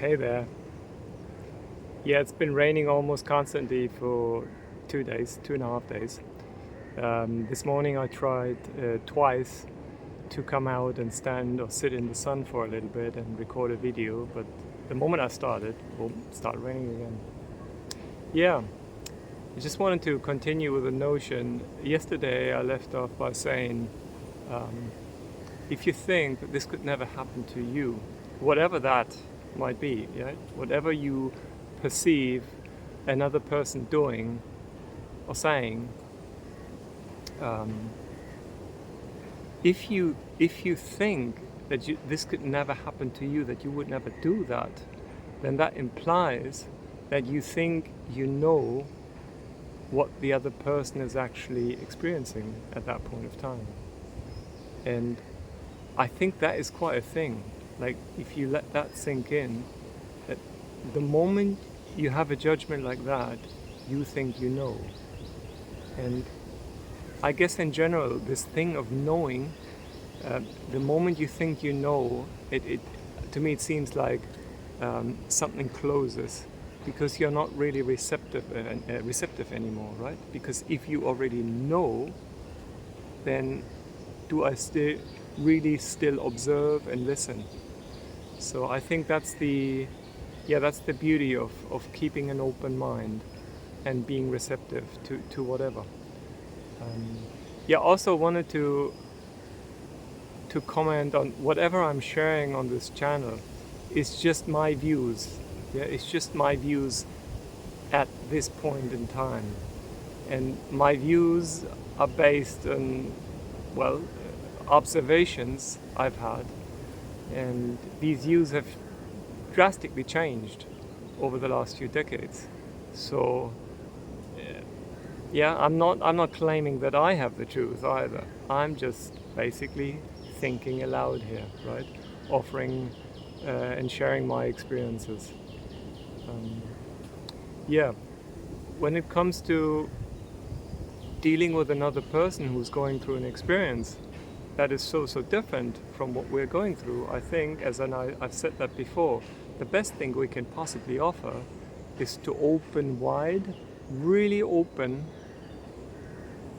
Hey there. Yeah, it's been raining almost constantly for 2 days, 2.5 days. This morning I tried twice to come out and stand or sit in the sun for a little bit and record a video, but the moment I started, boom, it started raining again. Yeah, I just wanted to continue with the notion. Yesterday I left off by saying, if you think that this could never happen to you, whatever that might be, yeah, whatever you perceive another person doing or saying, if you think that this could never happen to you, that you would never do that, then that implies that you think you know what the other person is actually experiencing at that point of time. And I think that is quite a thing. Like, if you let that sink in, that the moment you have a judgment like that, you think you know. And I guess in general, this thing of knowing, the moment you think you know, to me it seems like something closes, because you're not really receptive anymore, right? Because if you already know, then do I still observe and listen? So I think that's the beauty of keeping an open mind and being receptive to whatever. Also wanted to comment on whatever I'm sharing on this channel is just my views. Yeah, it's just my views at this point in time. And my views are based on, well, observations I've had. And these views have drastically changed over the last few decades. So, yeah, I'm not claiming that I have the truth either. I'm just basically thinking aloud here, right? Offering and sharing my experiences. When it comes to dealing with another person who's going through an experience that is so different from what we're going through, I think, I've said that before, the best thing we can possibly offer is to open wide, really open,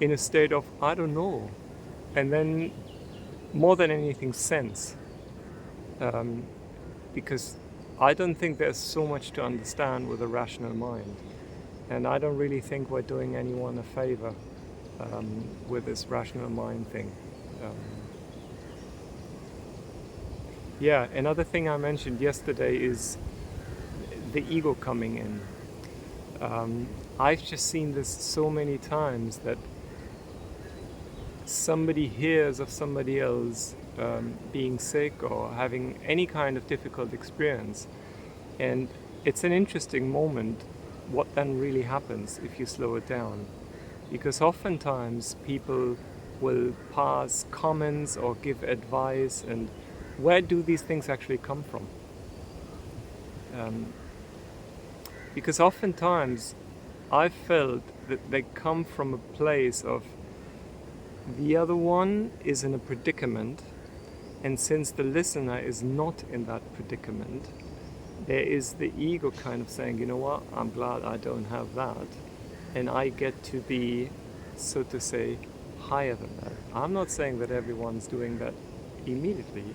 in a state of I don't know, and then more than anything sense, because I don't think there's so much to understand with a rational mind, and I don't really think we're doing anyone a favor with this rational mind thing. Another thing I mentioned yesterday is the ego coming in. I've just seen this so many times that somebody hears of somebody else being sick or having any kind of difficult experience, and it's an interesting moment what then really happens if you slow it down, because oftentimes people will pass comments or give advice, and where do these things actually come from? Because oftentimes I've felt that they come from a place of the other one is in a predicament, and since the listener is not in that predicament, there is the ego kind of saying, you know what, I'm glad I don't have that, and I get to be, so to say, higher than that. I'm not saying that everyone's doing that immediately,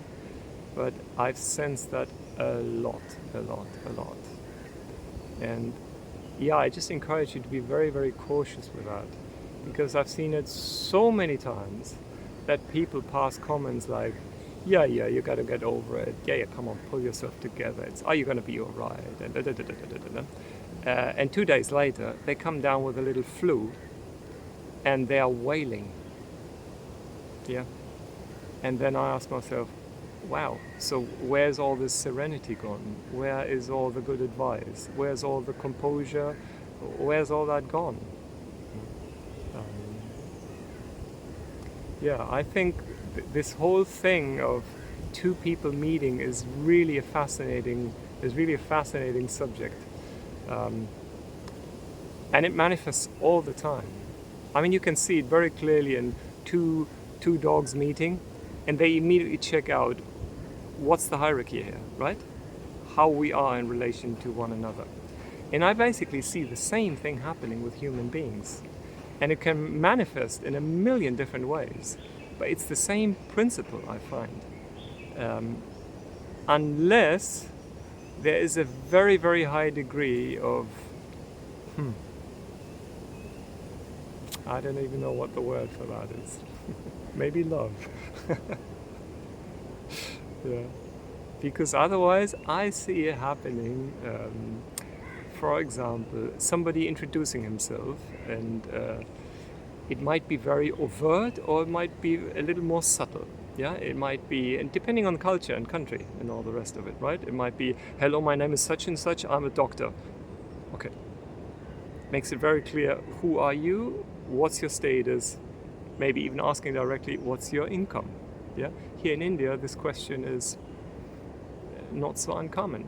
but I've sensed that a lot. And I just encourage you to be very, very cautious with that, because I've seen it so many times that people pass comments like, yeah, you gotta get over it. Yeah, come on, pull yourself together. Are you gonna be alright? And 2 days later, they come down with a little flu, and they are wailing. Yeah, and then I ask myself, wow, so where's all this serenity gone? Where is all the good advice? Where's all the composure? Where's all that gone? I think this whole thing of two people meeting is really a fascinating subject, and it manifests all the time. I mean, you can see it very clearly in two dogs meeting, and they immediately check out what's the hierarchy here, right? how we are in relation to one another. And I basically see the same thing happening with human beings. And it can manifest in a million different ways. But it's the same principle, I find. Unless there is a very, very high degree of, I don't even know what the word for that is. Maybe love. Yeah. Because otherwise I see it happening. For example, somebody introducing himself, and it might be very overt or it might be a little more subtle. Yeah, it might be, and depending on culture and country and all the rest of it, right? It might be, hello, my name is such and such, I'm a doctor. Okay. Makes it very clear, who are you? What's your status? Maybe even asking directly, what's your income? Yeah. Here in India, this question is not so uncommon.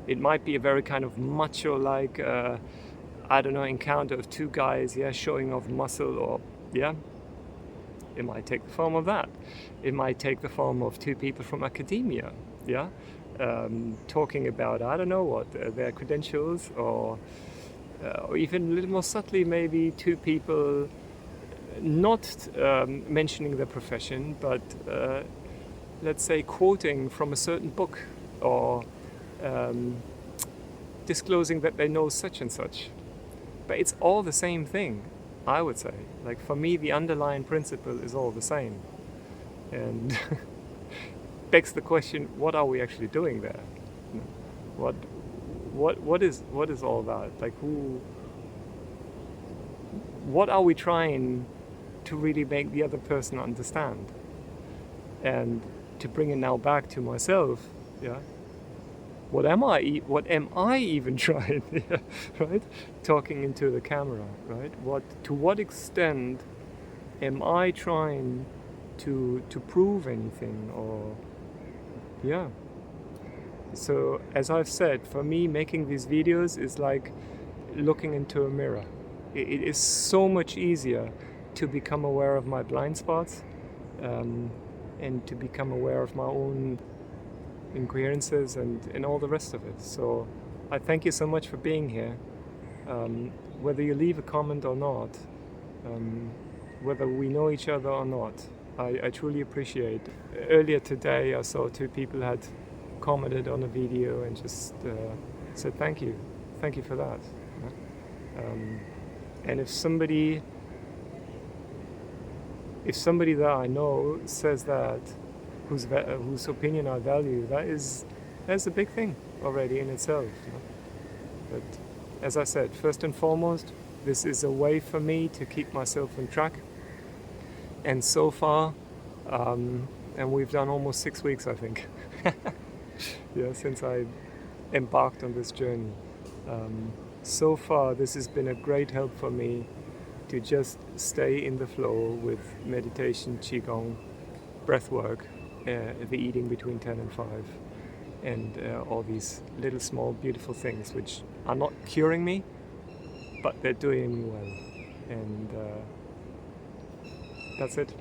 It might be a very kind of macho-like, I don't know, encounter of two guys, yeah, showing off muscle, or yeah. It might take the form of that. It might take the form of two people from academia, yeah, talking about, I don't know what, their credentials, or even a little more subtly, maybe two people not mentioning their profession, but let's say quoting from a certain book, or disclosing that they know such and such. But it's all the same thing, I would say. Like, for me, the underlying principle is all the same. And begs the question, what are we actually doing there? What is all that? Like, what are we trying to really make the other person understand? And to bring it now back to myself, yeah. What am I even trying? Yeah, right? Talking into the camera, right? To what extent am I trying to prove anything, or yeah. So as I've said, for me, making these videos is like looking into a mirror. It is so much easier to become aware of my blind spots, and to become aware of my own incoherences and all the rest of it. So I thank you so much for being here. Whether you leave a comment or not, whether we know each other or not, I truly appreciate. Earlier today I saw two people had commented on a video and just said thank you for that. And if somebody that I know says that, whose opinion I value, that's a big thing already in itself. But as I said, first and foremost, this is a way for me to keep myself on track. And so far, and we've done almost 6 weeks, I think, yeah, since I embarked on this journey. So far, this has been a great help for me to just stay in the flow with meditation, qigong, breath work, the eating between 10 and 5, and all these little small beautiful things which are not curing me, but they're doing me well. And that's it.